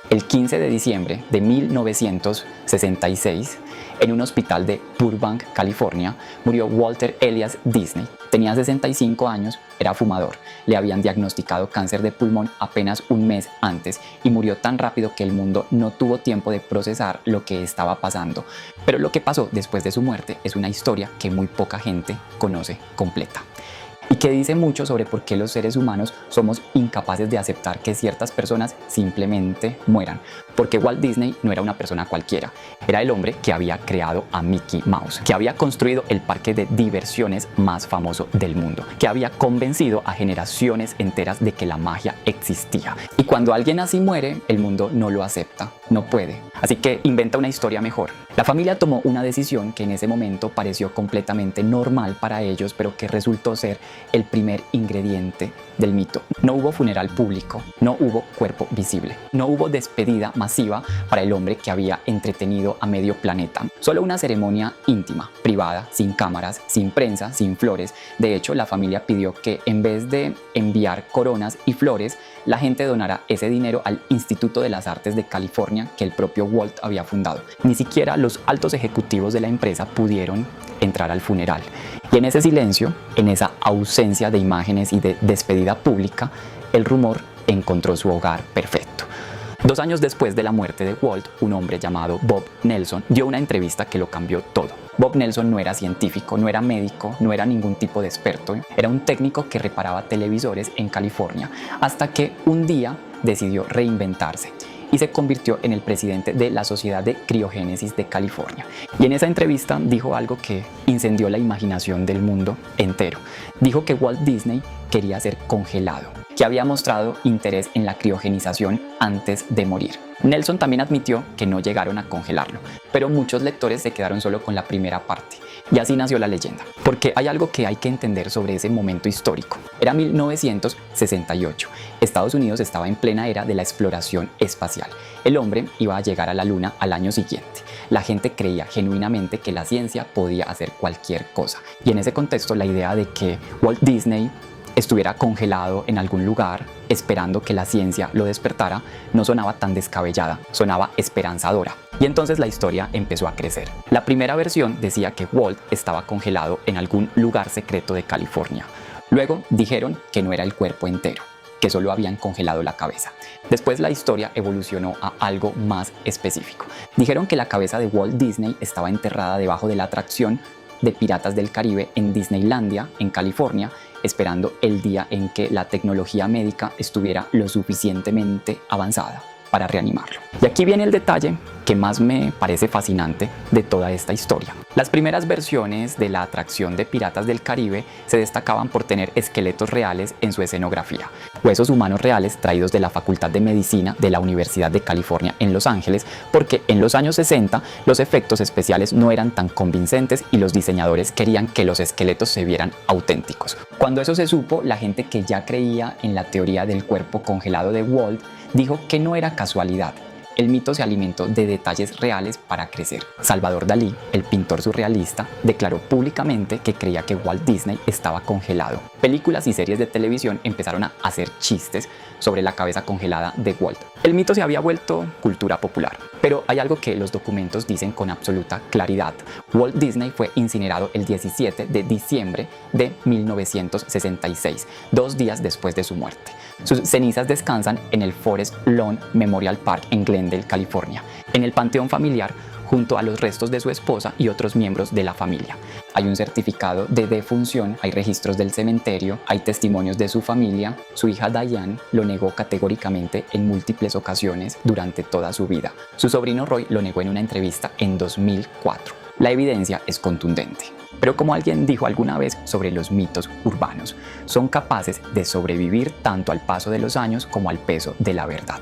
El 15 de diciembre de 1966, en un hospital de Burbank, California, murió Walter Elias Disney. Tenía 65 años, era fumador, le habían diagnosticado cáncer de pulmón apenas un mes antes y murió tan rápido que el mundo no tuvo tiempo de procesar lo que estaba pasando. Pero lo que pasó después de su muerte es una historia que muy poca gente conoce completa, y que dice mucho sobre por qué los seres humanos somos incapaces de aceptar que ciertas personas simplemente mueran. Porque Walt Disney no era una persona cualquiera, era el hombre que había creado a Mickey Mouse, que había construido el parque de diversiones más famoso del mundo, que había convencido a generaciones enteras de que la magia existía. Y cuando alguien así muere, el mundo no lo acepta, no puede. Así que inventa una historia mejor. La familia tomó una decisión que en ese momento pareció completamente normal para ellos, pero que resultó ser el primer ingrediente del mito. No hubo funeral público, no hubo cuerpo visible, no hubo despedida masiva para el hombre que había entretenido a medio planeta. Solo una ceremonia íntima, privada, sin cámaras, sin prensa, sin flores. De hecho, la familia pidió que en vez de enviar coronas y flores, la gente donara ese dinero al Instituto de las Artes de California que el propio Walt había fundado. Ni siquiera los altos ejecutivos de la empresa pudieron entrar al funeral. Y en ese silencio, en esa ausencia de imágenes y de despedida pública, el rumor encontró su hogar perfecto. 2 años después de la muerte de Walt, un hombre llamado Bob Nelson dio una entrevista que lo cambió todo. Bob Nelson no era científico, no era médico, no era ningún tipo de experto. Era un técnico que reparaba televisores en California, hasta que un día decidió reinventarse y se convirtió en el presidente de la Sociedad de Criogénesis de California. Y en esa entrevista dijo algo que incendió la imaginación del mundo entero. Dijo que Walt Disney quería ser congelado, que había mostrado interés en la criogenización antes de morir. Nelson también admitió que no llegaron a congelarlo, pero muchos lectores se quedaron solo con la primera parte. Y así nació la leyenda. Porque hay algo que hay que entender sobre ese momento histórico. Era 1968. Estados Unidos estaba en plena era de la exploración espacial. El hombre iba a llegar a la luna al año siguiente. La gente creía genuinamente que la ciencia podía hacer cualquier cosa. Y en ese contexto, la idea de que Walt Disney estuviera congelado en algún lugar esperando que la ciencia lo despertara no sonaba tan descabellada, sonaba esperanzadora. Y entonces la historia empezó a crecer. La primera versión decía que Walt estaba congelado en algún lugar secreto de California. Luego dijeron que no era el cuerpo entero, que solo habían congelado la cabeza. Después la historia evolucionó a algo más específico. Dijeron que la cabeza de Walt Disney estaba enterrada debajo de la atracción de Piratas del Caribe en Disneylandia, en California, esperando el día en que la tecnología médica estuviera lo suficientemente avanzada para reanimarlo. Y aquí viene el detalle que más me parece fascinante de toda esta historia. Las primeras versiones de la atracción de Piratas del Caribe se destacaban por tener esqueletos reales en su escenografía, huesos humanos reales traídos de la Facultad de Medicina de la Universidad de California en Los Ángeles, porque en los años 60 los efectos especiales no eran tan convincentes y los diseñadores querían que los esqueletos se vieran auténticos. Cuando eso se supo, la gente que ya creía en la teoría del cuerpo congelado de Walt dijo que no era casualidad. El mito se alimentó de detalles reales para crecer. Salvador Dalí, el pintor surrealista, declaró públicamente que creía que Walt Disney estaba congelado. Películas y series de televisión empezaron a hacer chistes sobre la cabeza congelada de Walt. El mito se había vuelto cultura popular. Pero hay algo que los documentos dicen con absoluta claridad. Walt Disney fue incinerado el 17 de diciembre de 1966, 2 días después de su muerte. Sus cenizas descansan en el Forest Lawn Memorial Park en Glendale, California, en el panteón familiar junto a los restos de su esposa y otros miembros de la familia. Hay un certificado de defunción, hay registros del cementerio, hay testimonios de su familia. Su hija Diane lo negó categóricamente en múltiples ocasiones durante toda su vida. Su sobrino Roy lo negó en una entrevista en 2004. La evidencia es contundente. Pero como alguien dijo alguna vez sobre los mitos urbanos, son capaces de sobrevivir tanto al paso de los años como al peso de la verdad.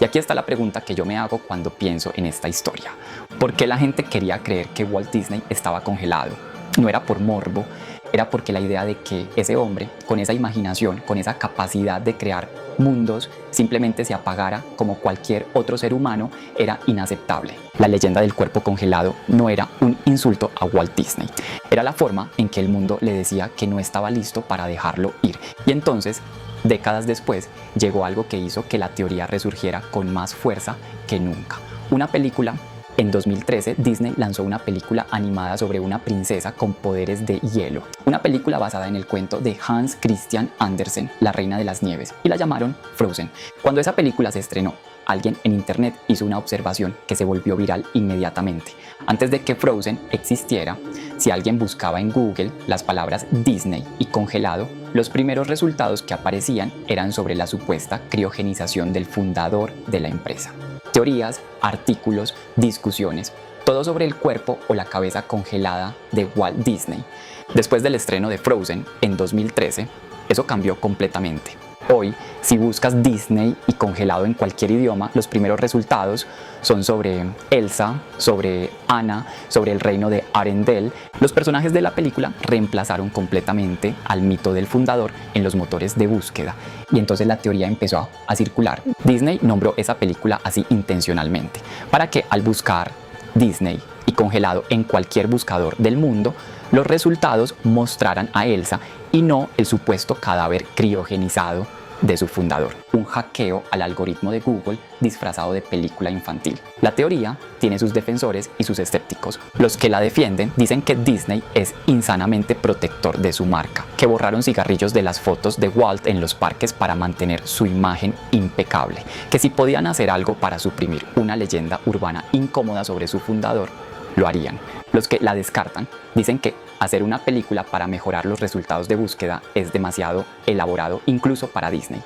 Y aquí está la pregunta que yo me hago cuando pienso en esta historia. ¿Por qué la gente quería creer que Walt Disney estaba congelado? No era por morbo, era porque la idea de que ese hombre, con esa imaginación, con esa capacidad de crear mundos, simplemente se apagara como cualquier otro ser humano, era inaceptable. La leyenda del cuerpo congelado no era un insulto a Walt Disney, era la forma en que el mundo le decía que no estaba listo para dejarlo ir. Y entonces décadas después, llegó algo que hizo que la teoría resurgiera con más fuerza que nunca. Una película. En 2013, Disney lanzó una película animada sobre una princesa con poderes de hielo. Una película basada en el cuento de Hans Christian Andersen, La Reina de las Nieves, y la llamaron Frozen. Cuando esa película se estrenó, alguien en internet hizo una observación que se volvió viral inmediatamente. Antes de que Frozen existiera, si alguien buscaba en Google las palabras Disney y congelado, los primeros resultados que aparecían eran sobre la supuesta criogenización del fundador de la empresa. Teorías, artículos, discusiones, todo sobre el cuerpo o la cabeza congelada de Walt Disney. Después del estreno de Frozen en 2013, eso cambió completamente. Hoy, si buscas Disney y congelado en cualquier idioma, los primeros resultados son sobre Elsa, sobre Anna, sobre el reino de Arendelle. Los personajes de la película reemplazaron completamente al mito del fundador en los motores de búsqueda. Y entonces la teoría empezó a circular. Disney nombró esa película así intencionalmente, para que al buscar Disney y congelado en cualquier buscador del mundo, los resultados mostraran a Elsa y no el supuesto cadáver criogenizado de su fundador. Un hackeo al algoritmo de Google disfrazado de película infantil. La teoría tiene sus defensores y sus escépticos. Los que la defienden dicen que Disney es insanamente protector de su marca, que borraron cigarrillos de las fotos de Walt en los parques para mantener su imagen impecable, que si podían hacer algo para suprimir una leyenda urbana incómoda sobre su fundador, lo harían. Los que la descartan dicen que hacer una película para mejorar los resultados de búsqueda es demasiado elaborado incluso para Disney.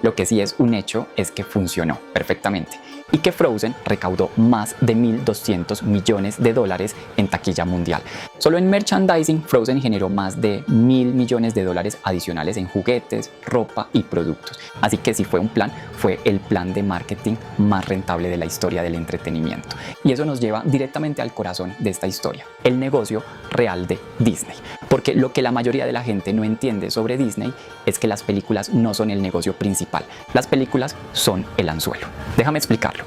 Lo que sí es un hecho es que funcionó perfectamente y que Frozen recaudó más de 1.200 millones de dólares en taquilla mundial. Solo en merchandising, Frozen generó más de 1.000 millones de dólares adicionales en juguetes, ropa y productos. Así que si fue un plan, fue el plan de marketing más rentable de la historia del entretenimiento. Y eso nos lleva directamente al corazón de esta historia, el negocio real de Disney. Porque lo que la mayoría de la gente no entiende sobre Disney es que las películas no son el negocio principal. Las películas son el anzuelo. Déjame explicarlo.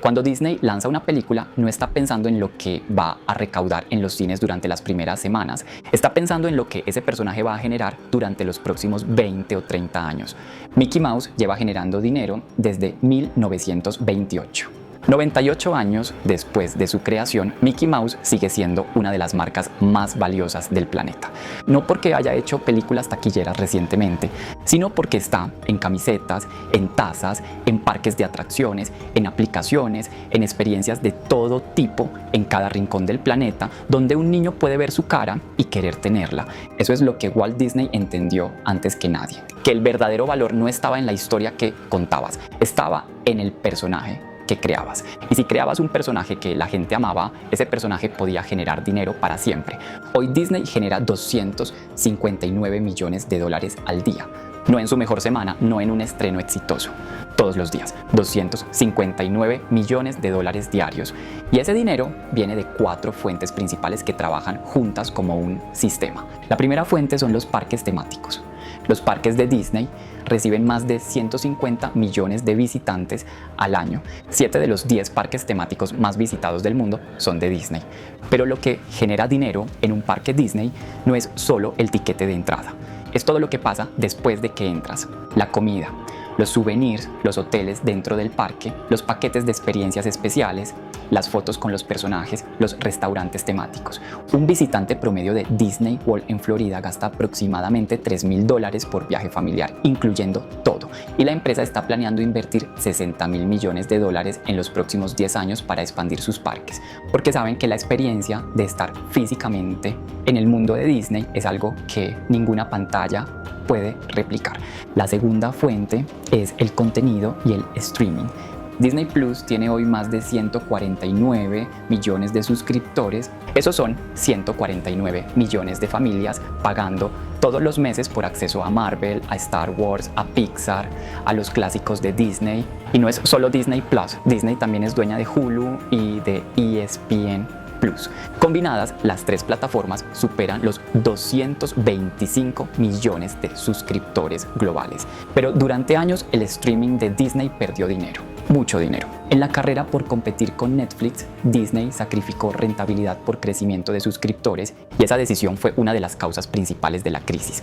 Cuando Disney lanza una película, no está pensando en lo que va a recaudar en los cines durante las primeras semanas, está pensando en lo que ese personaje va a generar durante los próximos 20 o 30 años. Mickey Mouse lleva generando dinero desde 1928. 98 años después de su creación, Mickey Mouse sigue siendo una de las marcas más valiosas del planeta. No porque haya hecho películas taquilleras recientemente, sino porque está en camisetas, en tazas, en parques de atracciones, en aplicaciones, en experiencias de todo tipo en cada rincón del planeta, donde un niño puede ver su cara y querer tenerla. Eso es lo que Walt Disney entendió antes que nadie. Que el verdadero valor no estaba en la historia que contabas, estaba en el personaje que creabas. Y si creabas un personaje que la gente amaba, ese personaje podía generar dinero para siempre. Hoy Disney genera 259 millones de dólares al día. No en su mejor semana, no en un estreno exitoso. Todos los días, 259 millones de dólares diarios. Y ese dinero viene de 4 fuentes principales que trabajan juntas como un sistema. La primera fuente son los parques temáticos. Los parques de Disney reciben más de 150 millones de visitantes al año. 7 de los 10 parques temáticos más visitados del mundo son de Disney. Pero lo que genera dinero en un parque Disney no es solo el tiquete de entrada. Es todo lo que pasa después de que entras. La comida, los souvenirs, los hoteles dentro del parque, los paquetes de experiencias especiales, las fotos con los personajes, los restaurantes temáticos. Un visitante promedio de Disney World en Florida gasta aproximadamente $3.000 por viaje familiar, incluyendo todo. Y la empresa está planeando invertir $60.000 millones en los próximos 10 años para expandir sus parques, porque saben que la experiencia de estar físicamente en el mundo de Disney es algo que ninguna pantalla puede replicar. La segunda fuente es el contenido y el streaming. Disney Plus tiene hoy más de 149 millones de suscriptores. Esos son 149 millones de familias pagando todos los meses por acceso a Marvel, a Star Wars, a Pixar, a los clásicos de Disney. Y no es solo Disney Plus, Disney también es dueña de Hulu y de ESPN Plus. Combinadas, las 3 plataformas superan los 225 millones de suscriptores globales. Pero durante años el streaming de Disney perdió dinero, mucho dinero. En la carrera por competir con Netflix, Disney sacrificó rentabilidad por crecimiento de suscriptores y esa decisión fue una de las causas principales de la crisis.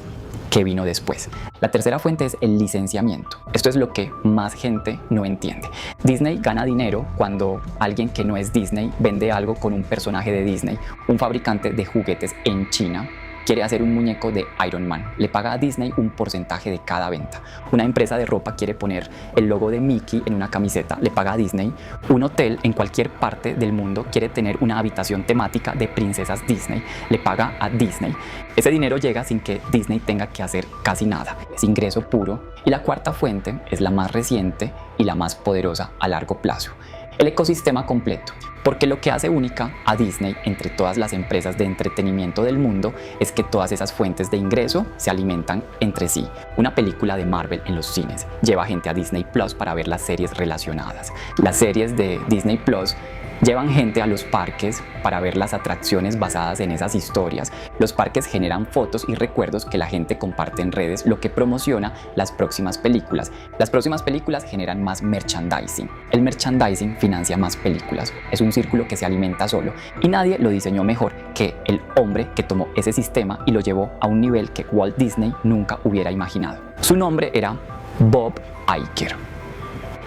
qué vino después. La tercera fuente es el licenciamiento. Esto es lo que más gente no entiende. Disney gana dinero cuando alguien que no es Disney vende algo con un personaje de Disney. Un fabricante de juguetes en China quiere hacer un muñeco de Iron Man. Le paga a Disney un porcentaje de cada venta. Una empresa de ropa quiere poner el logo de Mickey en una camiseta. Le paga a Disney. Un hotel en cualquier parte del mundo quiere tener una habitación temática de princesas Disney. Le paga a Disney. Ese dinero llega sin que Disney tenga que hacer casi nada. Es ingreso puro. Y la cuarta fuente es la más reciente y la más poderosa a largo plazo. El ecosistema completo. Porque lo que hace única a Disney entre todas las empresas de entretenimiento del mundo es que todas esas fuentes de ingreso se alimentan entre sí. Una película de Marvel en los cines lleva gente a Disney Plus para ver las series relacionadas. Las series de Disney Plus llevan gente a los parques para ver las atracciones basadas en esas historias. Los parques generan fotos y recuerdos que la gente comparte en redes, lo que promociona las próximas películas. Las próximas películas generan más merchandising. El merchandising financia más películas. Es un círculo que se alimenta solo y nadie lo diseñó mejor que el hombre que tomó ese sistema y lo llevó a un nivel que Walt Disney nunca hubiera imaginado. Su nombre era Bob Iger.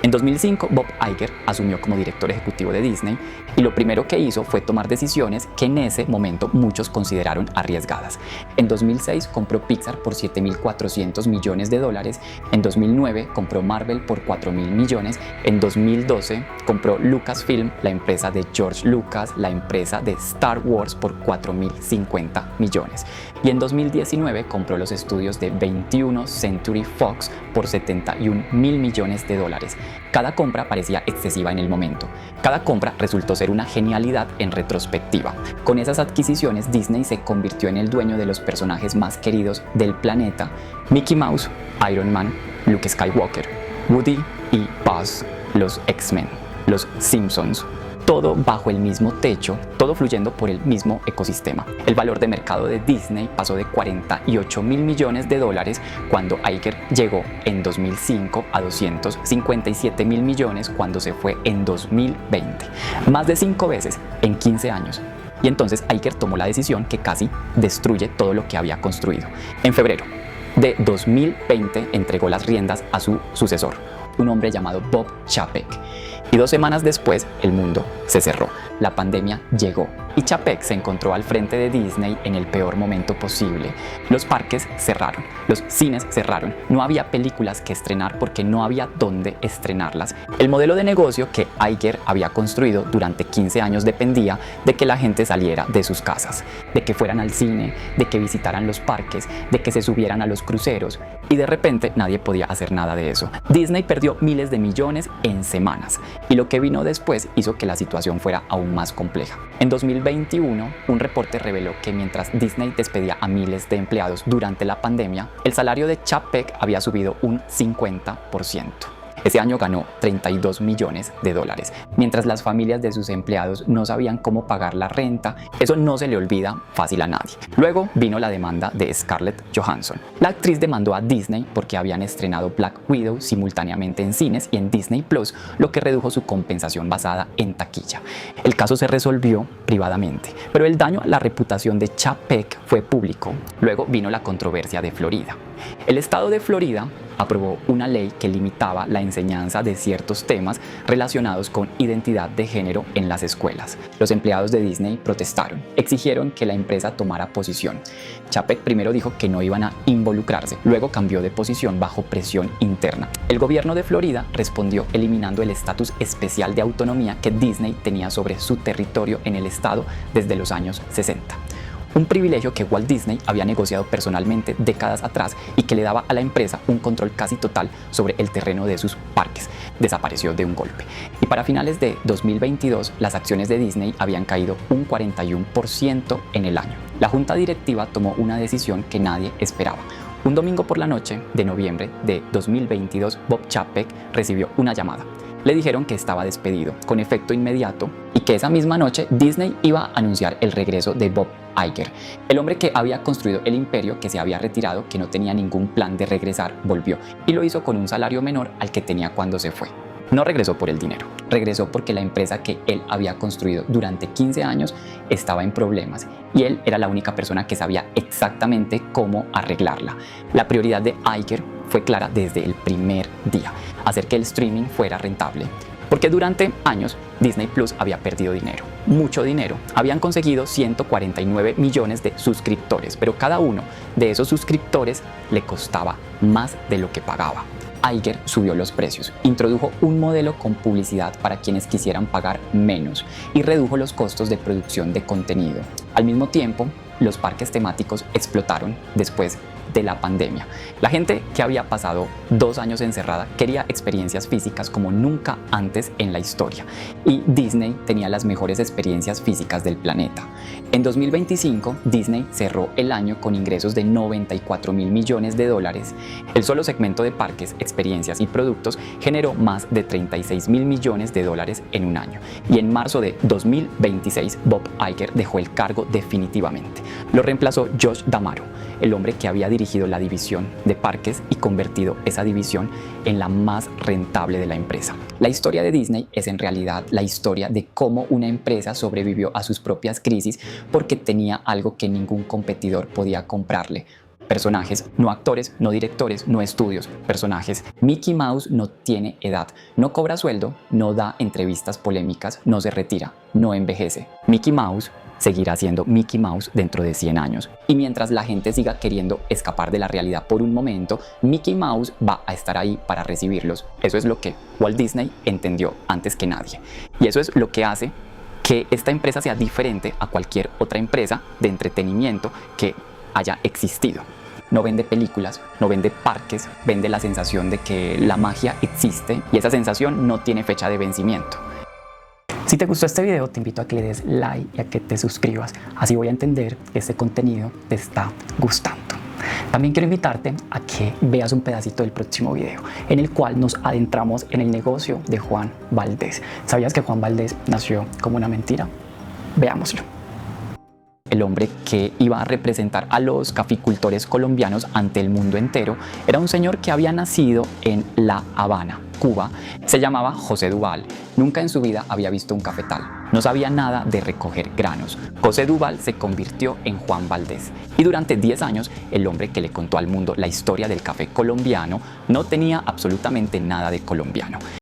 En 2005, Bob Iger asumió como director ejecutivo de Disney y lo primero que hizo fue tomar decisiones que en ese momento muchos consideraron arriesgadas. En 2006 compró Pixar por $7.400 millones. En 2009 compró Marvel por $4.000 millones. En 2012 compró Lucasfilm, la empresa de George Lucas, la empresa de Star Wars, por $4.050 millones. Y en 2019 compró los estudios de 21 Century Fox por $71.000 millones. Cada compra parecía excesiva en el momento. Cada compra resultó ser una genialidad en retrospectiva. Con esas adquisiciones, Disney se convirtió en el dueño de los personajes más queridos del planeta: Mickey Mouse, Iron Man, Luke Skywalker, Woody y Buzz, los X-Men, los Simpsons. Todo bajo el mismo techo, todo fluyendo por el mismo ecosistema. El valor de mercado de Disney pasó de $48.000 millones cuando Iger llegó en 2005 a $257.000 millones cuando se fue en 2020. Más de 5 veces en 15 años. Y entonces Iger tomó la decisión que casi destruye todo lo que había construido. En febrero de 2020 entregó las riendas a su sucesor, un hombre llamado Bob Chapek. Y 2 semanas después, el mundo se cerró. La pandemia llegó y Chapek se encontró al frente de Disney en el peor momento posible. Los parques cerraron, los cines cerraron, no había películas que estrenar porque no había dónde estrenarlas. El modelo de negocio que Iger había construido durante 15 años dependía de que la gente saliera de sus casas, de que fueran al cine, de que visitaran los parques, de que se subieran a los cruceros, y de repente nadie podía hacer nada de eso. Disney perdió miles de millones en semanas, y lo que vino después hizo que la situación fuera aún más compleja. En 2021, un reporte reveló que mientras Disney despedía a miles de empleados durante la pandemia, el salario de Chapek había subido un 50%. Ese año ganó $32 millones, mientras las familias de sus empleados no sabían cómo pagar la renta. Eso no se le olvida fácil a nadie. Luego vino la demanda de Scarlett Johansson. La actriz demandó a Disney porque habían estrenado Black Widow simultáneamente en cines y en Disney Plus, lo que redujo su compensación basada en taquilla. El caso se resolvió privadamente, pero el daño a la reputación de Chapek fue público. Luego vino la controversia de Florida. El estado de Florida aprobó una ley que limitaba la enseñanza de ciertos temas relacionados con identidad de género en las escuelas. Los empleados de Disney protestaron, exigieron que la empresa tomara posición. Chapek primero dijo que no iban a involucrarse, luego cambió de posición bajo presión interna. El gobierno de Florida respondió eliminando el estatus especial de autonomía que Disney tenía sobre su territorio en el estado desde los años 60. Un privilegio que Walt Disney había negociado personalmente décadas atrás y que le daba a la empresa un control casi total sobre el terreno de sus parques. Desapareció de un golpe. Y para finales de 2022, las acciones de Disney habían caído un 41% en el año. La junta directiva tomó una decisión que nadie esperaba. Un domingo por la noche de noviembre de 2022, Bob Chapek recibió una llamada. Le dijeron que estaba despedido con efecto inmediato y que esa misma noche Disney iba a anunciar el regreso de Bob Iger. El hombre que había construido el imperio, que se había retirado, que no tenía ningún plan de regresar, volvió y lo hizo con un salario menor al que tenía cuando se fue. No regresó por el dinero, regresó porque la empresa que él había construido durante 15 años estaba en problemas y él era la única persona que sabía exactamente cómo arreglarla. La prioridad de Iger fue clara desde el primer día, hacer que el streaming fuera rentable. Porque durante años Disney Plus había perdido dinero, mucho dinero. Habían conseguido 149 millones de suscriptores, pero cada uno de esos suscriptores le costaba más de lo que pagaba. Iger subió los precios, introdujo un modelo con publicidad para quienes quisieran pagar menos y redujo los costos de producción de contenido. Al mismo tiempo, los parques temáticos explotaron después de la pandemia. La gente que había pasado 2 años encerrada quería experiencias físicas como nunca antes en la historia, y Disney tenía las mejores experiencias físicas del planeta. En 2025, Disney cerró el año con ingresos de 94.000 millones de dólares. El solo segmento de parques, experiencias y productos generó más de 36.000 millones de dólares en un año. Y en marzo de 2026, Bob Iger dejó el cargo definitivamente. Lo reemplazó Josh D'Amaro, el hombre que había dirigido la división de parques y convertido esa división en la más rentable de la empresa. La historia de Disney es en realidad la historia de cómo una empresa sobrevivió a sus propias crisis porque tenía algo que ningún competidor podía comprarle: personajes, no actores, no directores, no estudios, personajes. Mickey Mouse no tiene edad, no cobra sueldo, no da entrevistas polémicas, no se retira, no envejece. Mickey Mouse seguirá siendo Mickey Mouse dentro de 100 años. Y mientras la gente siga queriendo escapar de la realidad por un momento, Mickey Mouse va a estar ahí para recibirlos. Eso es lo que Walt Disney entendió antes que nadie. Y eso es lo que hace que esta empresa sea diferente a cualquier otra empresa de entretenimiento que haya existido. No vende películas, no vende parques, vende la sensación de que la magia existe, y esa sensación no tiene fecha de vencimiento. Si te gustó este video, te invito a que le des like y a que te suscribas. Así voy a entender que este contenido te está gustando. También quiero invitarte a que veas un pedacito del próximo video, en el cual nos adentramos en el negocio de Juan Valdez. ¿Sabías que Juan Valdez nació como una mentira? Veámoslo. El hombre que iba a representar a los caficultores colombianos ante el mundo entero era un señor que había nacido en La Habana, Cuba. Se llamaba José Duval. Nunca en su vida había visto un cafetal. No sabía nada de recoger granos. José Duval se convirtió en Juan Valdez. Y durante 10 años, el hombre que le contó al mundo la historia del café colombiano no tenía absolutamente nada de colombiano.